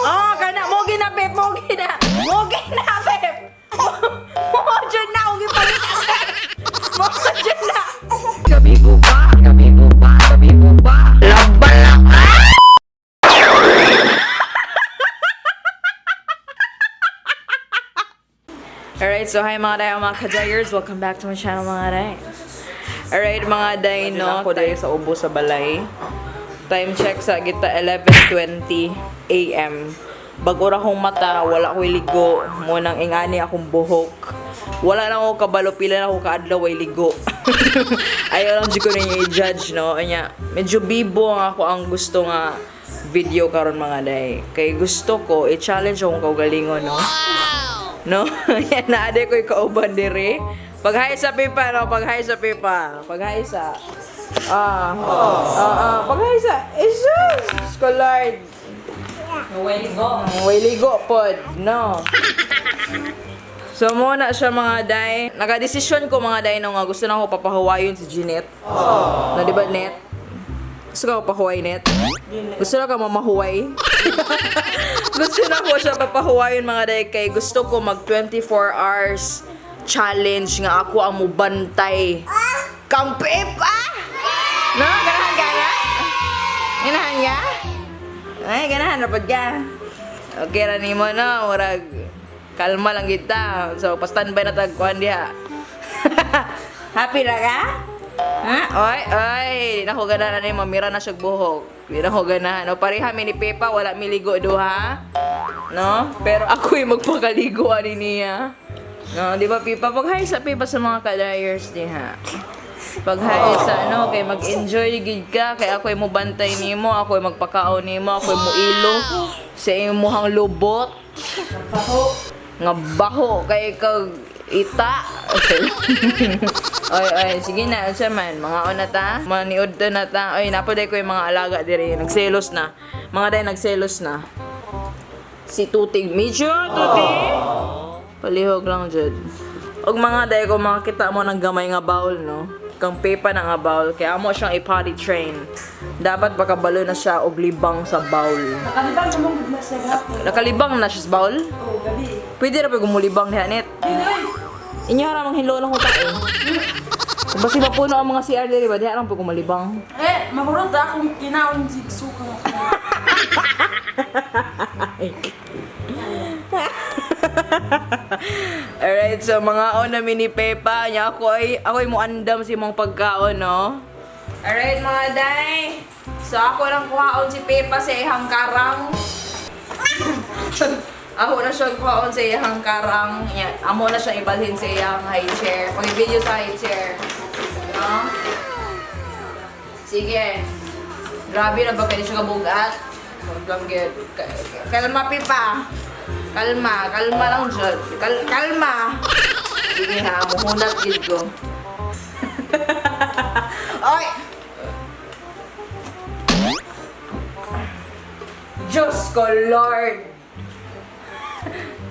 Oh, kana mo gina Pep, mo gina. Mo gina Pep. Mo dyan na og ipalit. Mo dyan na. Gabi mo ba? Gabi mo ba? Gabi mo ba? Laban lang! Alright, so hi mga day, mga kadayers. Welcome back to my channel mga day. Alright mga day, no? Ako dahil sa ubo sa balay. Time check sa gita 11:20 AM. Bago ra kong mata, wala ko ligo. Munang ingani akong buhok. Wala na ako kabalo, pila na ako kaadlaw ay ligo. Ayaw lang di ko ninyo i-judge, no? Anya, medyo bibo ang ako ang gusto nga video karon mga day. Kay gusto ko i-challenge akong kaugalingon, no? No? Yan na ade ko ikauban dire. Paghay sa pipa, no? Paghay sa pipa. Paghay sa paghay sa Jesus! Collard. Way ligo pod, no? So muna siya mga day. Naka-desisyon ko mga day no nga gusto na ako papahuwayon si Jeanette. Na di ba Net? Gusto ka papahuway Net? Gusto na ka mamahuway? Gusto na ko siya papahuwayon mga day kay gusto ko mag 24 hours challenge nga ako ang mubantay. Kang Pepa! No? Ganahan ka na? Ganahan ka? Ay, ganahan rapod ka. Okay ra nimo na, murag kalma lang kita. So, pa-standby na tagkuhan diha. Happy na ka? Ha? Oy. Di na ko ganahan ni mamira na siya buhok. Di na ko ganahan. O, pareha mi ni Pepa, wala mi ligo duha. No? Pero ako'y magpakaligo ani niya. No, di ba Pepa? Pag-hi sa Pepa sa mga kadayers diha. Pag-hi sa ano, kay mag-enjoy gid ka, kay ako'y mo bantay nimo, ako'y magpakaon nimo, ako'y mo ilo sa imuhang lubot. Nga baho kay kag ita. Oy, sige na, unsa man, mga una ta, maniud na ta. Oy, napoday ko yung mga alaga diri, nagselos na. Mga day nagselos na. Si Tutig, medyo Tutig. Palihog lang jud. Og mga day ko makita mo ng gamay nga bawl, no? Kang Pepa na nga bawl, kaya amo siyang i-potty train. Dapat pakabalo na siya og libang sa bawl. Nakalibang namang good na siya gapon. Nakalibang na siya sa bawl? Oo, gabi. Pwede na pa gumulibang ni Hanet. Inyo haramang hinlo lang ko tayo. Basi mapuno ang mga CR diri ba? Di haram pa gumulibang. Mahurot na akong kinaon si Suka. Alright, so mga on na mini Pepa, nya ako'y mo andam si mong pagkaon, no? Alright, mga day. So ako lang kuhaon si Pepa sa ihang karang. Ako na siya kuhaon sa ihang karang. Yan, amo na siya ibalhin sa ihang high chair. Pag-video sa high chair. No? Sige. Grabe na ba pwede siya kabugat? Kalma, Pepa. Kalma lang dyan. Kalma. Sige ha, muhunat gid ko. Oy! Diyos ko, Lord!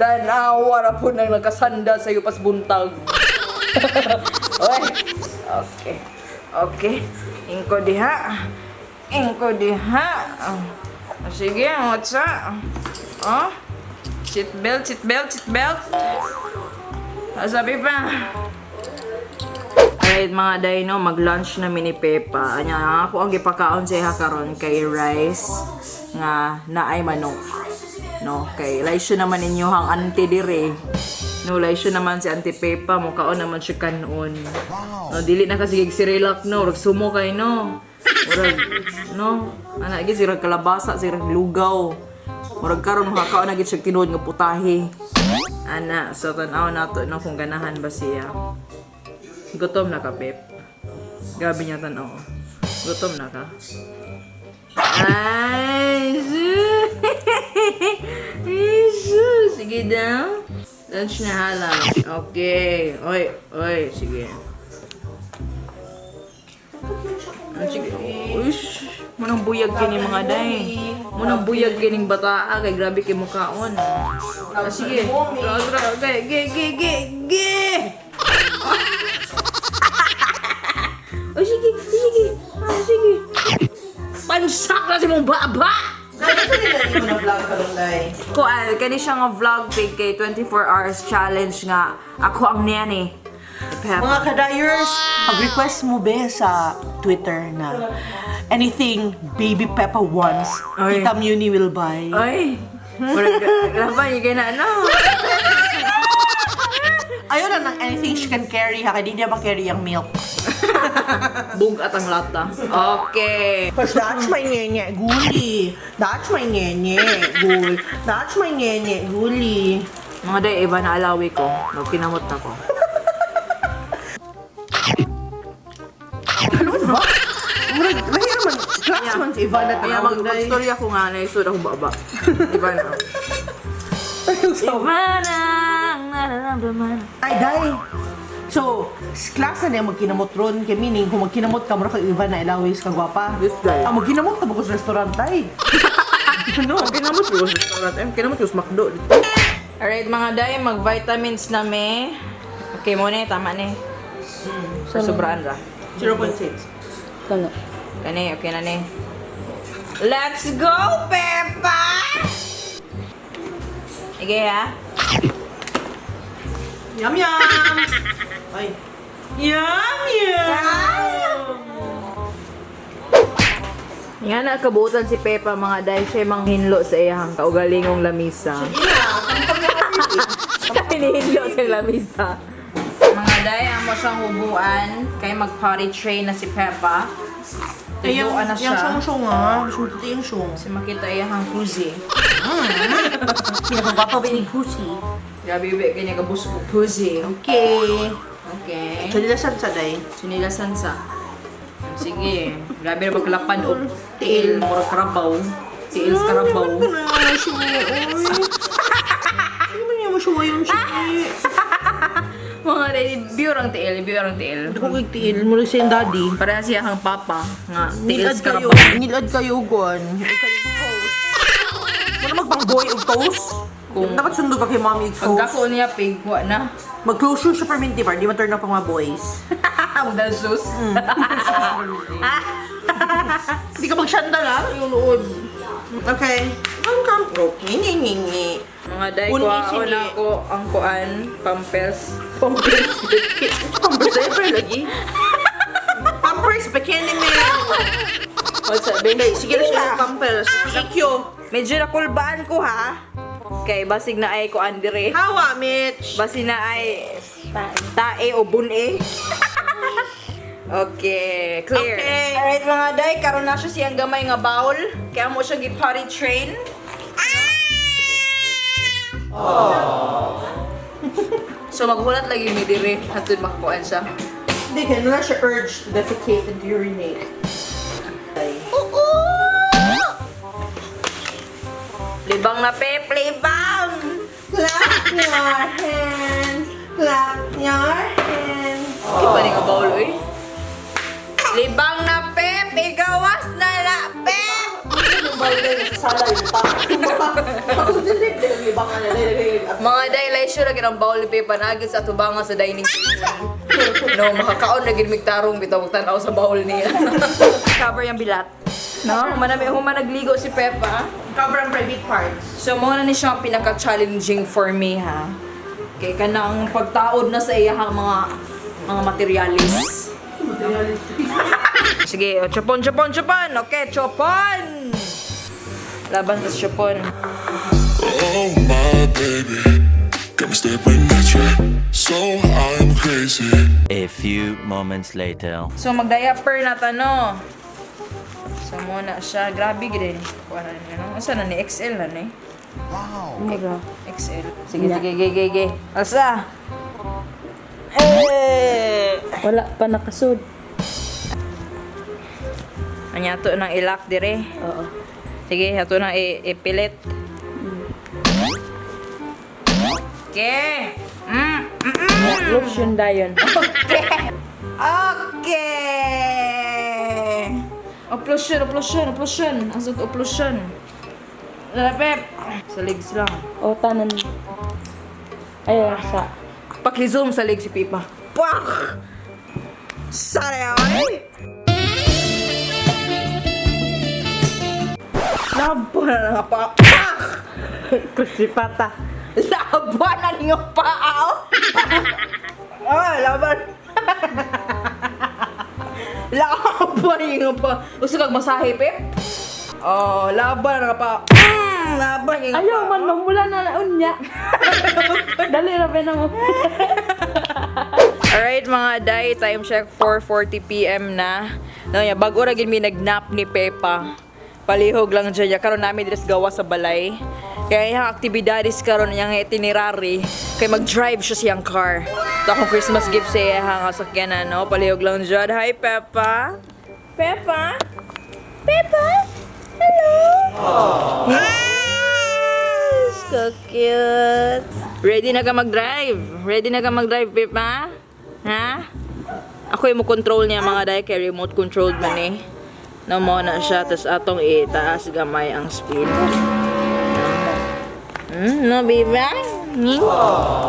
Tanawa na po nang nagkasanda sa iyo pas buntag. Oy! Okay. Ingko diha. Sige, what's up? Oh? Seatbelt. Sabi pa. Alright mga day, no, mag-lunch na mini Pepa. Anya, ako ang gipakaon sa iha karon kay rice nga naay manok. No, kay laisyo naman ninyo hang auntie dire. No, laisyo naman si Auntie Pepa, mukaon naman siya kanon. No, dili na kasi gigsirilat, no, ragsumo kay no. Murag, no, ana gid sirag kalabasa, sirag lugaw. Murag karon makakaon na gid siya tinuod nga putahe. Ana, so tan-aw nato no kung ganahan ba siya. Gutom na ka, Pep. Gabi niya tan-aw. Gutom na ka. Ay, Jesus. Sige daw. Lunch na halang. Okay. Oy, sige. Sige. Uish. Munang buyag kini mga day. Munang buyag kining bata kay grabe kay mukhaon. Sige. Tra. Ge. Oh, sige. Pansak na si mong baba. Saan nila yung na-vlog ka lang, Day? Kuan, kani siya nga vlog pig kay 24 hours challenge nga ako ang nene. Mga kadayers, mag-request mo be sa Twitter na anything Baby Peppa wants, Ay. Tita Muni will buy. Ay. Laban yung gana no. Ayaw na ng anything she can carry ha, kaya di niya ma-carry ang milk. Bug at ang lata. Okay. Cause that's my nyenye, guli. That's my nyenye, gul. That's my nyenye, guli. Mga day, iba na alawi ko. Kinamot na ko. Ano ba? Mahirap man, class man si Ivana Kaya tanawag, Day. mag-storya ko nga na isod akong baba. Iba na. Iba na ang nararamdaman. Ay, Day. So, class na niya magkinamot ron. Kaya meaning, kung magkinamot ka, mura kang Ivana, ilawis ka gwapa. Yes, Day. Magkinamot ka ba sa restaurant, Day? Ano? Kinamot ko sa restaurant. Kinamot ko sa McDo. Alright mga day, mag-vitamins na me. Okay mo na, tama na. So, sobraan ra. 0.6. Kani, okay na ni. Let's go, Peppa! Sige ha. Yum, yum! Ay. Yum, yum! Nga na kabutan si Peppa mga day, siya mang hinlo sa iyang kaugalingong lamisa. Siya hinihinlo sa lamisa. Mga day, amo siyang hubuan kay mag-potty train na si Peppa. Tubuan na Yung siya. syong-syong nga. Sulti yung syong. Kasi makita iyang pussy. Pinakagwapa ba ni Pussy? Grabe ba kanya kabusog ko pussy. Okay. Okay. So, nilasan sa Day. Sinilasan sa. Sige. Grabe na maglapan o tiil. Mura karabaw. Tiil sa karabaw. Ano na yung syong? Oy. Ano man yung masyong yung syong? Mga day, viewer ang tiil. Viewer ang tiil. Ako kagtiil mo rin sa yung daddy. Para siya kang papa. Nga, tiil Nilad sa kayo. karabaw. Nilad kayo, Gon. Ikaw yung toast. Ano magpang-boy o toast? Kung- Dapat sundo ka kay mommy toast. Pagkako niya, pig, wa na. Mag-closure sa perminti bar. Di ma-turn na pang mga boys. Udal sus. Hindi ka mag-shanda na. Yung luod. Okay. Ang kampo. Nini. Mga day, Uni, kuha ko sige. na ako ang kuan, pampers. Pampers. Pampers ever lagi. Pampers, bikini me. What's up, babe? Okay, sige na siya yung pampers. Ikyo. Medyo nakulbaan ko ha. Kay basig na ay ko andre. Hawa, Mitch. Basi na ay tae o bune. Okay, clear. Okay. Alright mga day, karon na siya siyang gamay nga bowl. Kaya mo siya gi-potty train. So maghulat lagi mi dire hatod makakuan siya. Hindi, kaya na siya urge to defecate and urinate. Libang na pep, libang! Clap your hands. Clap your hands. Di ba ni nga bowl oy? Libang na pep, igawas na la pep! Yung balde, sala yun pa. Pag-concentrate din ang ibang ano. Mga day, lay sure lagi ng bowl ni Pepa nagis sa tubanga sa dining table. No, makakaon na gid migtarong bitaw tanaw sa bowl niya. Cover yung bilat. No, humana nagligo si Pepa. Cover ang private parts. So, mo na ni siya ang pinaka-challenging for me, ha? Kaya ka nang pagtaod na sa iyahang mga materialis. Sige, o, chopon. Okay, chopon! Laban sa chopon. Oh my baby, got me staring at you, so I'm crazy. A few moments later. So, mag-diaper na no? So, muna siya. Grabe, gini. Kuha na niya, no? Asa na ni? XL na ni? Wow. XL. Sige. Asa? Wala pa nakasud. Anya to nang ilak dire. Oo. Sige, ato nang ipilit. Okay. Lotion dayon. Okay. Oplosion. Asot oplosion. Lalapep. Sa legs lang. O tanan. Ay, sa. Paki-zoom sa legs si Pipa. Pak! Saray! Laban na nga pa. Kusipata. Laban na nga pa. Laban. Laban nga pa. Gusto kag masahe, Pep? Oh, laban na nga pa. Laban nga pa. Ayaw man, mamula na unya. Dali na ba mo. Alright mga day, time check 4:40 PM na. Nanya, bago ra gid mi nagnap ni Pepa. Palihog lang dyan niya. Karon namin dres gawa sa balay. Kaya yung aktibidades karon niyang itinerary. Kay mag-drive siya siyang car. Ito akong Christmas gift sa iya nga sakyanan, no? Palihog lang dyan. Hi, Pepa. Pepa? Pepa? Hello? Yes! So cute. Ready na ka mag-drive? Ready na ka mag-drive, Pepa? Ha? Ako yung mo-control niya mga day, kay remote controlled man eh. No mo na siya, tapos atong itaas gamay ang speed. No, baby?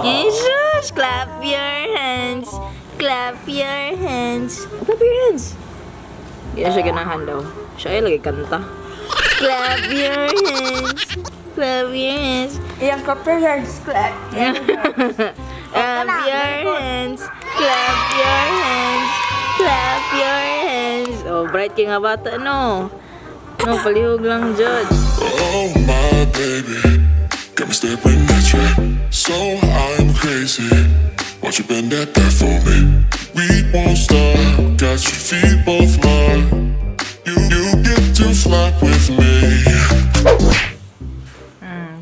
Jesus! Clap your hands! Clap your hands! Clap your hands! Hindi siya ganahan daw. Siya ay lagi kanta. Clap your hands! Clap your hands! Iyang ka-parents, clap. Clap your hands! Clap your hands! Clap your hands! Oh, bright ka nga bata, no? No, palihog lang dyan. Oh my baby, got me staring at you. So I'm crazy. Won't you bend that back for me? We won't stop. Got your feet both locked. You get to fly with me.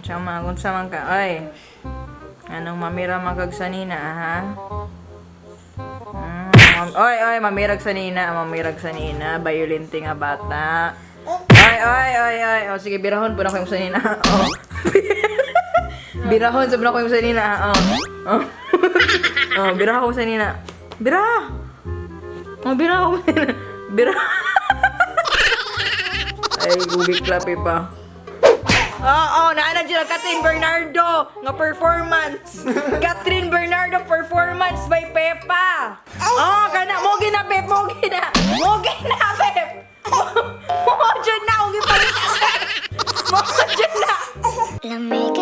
Sama, kung sama ka. Ay, anong mamira magagsanina, ha? Oy, mamirag sanina, violente nga bata. Ay. O, sige, birahon po na ko yung sanina. Oh. Birahon, sabi na ko yung sanina. Oh. Oh, birah ko sanina. Birah! Oh, birah ko sanina. Birah! Ay, gubik klapi pa. Oo, naana dyan, Catherine Bernardo nga performance. Catherine Bernardo performance by Pepa. Oh, kana, mo gina, Pep, mo gina, Pep. Mo dyan na, huwag ipalit, Pep. Mo dyan na. Lamig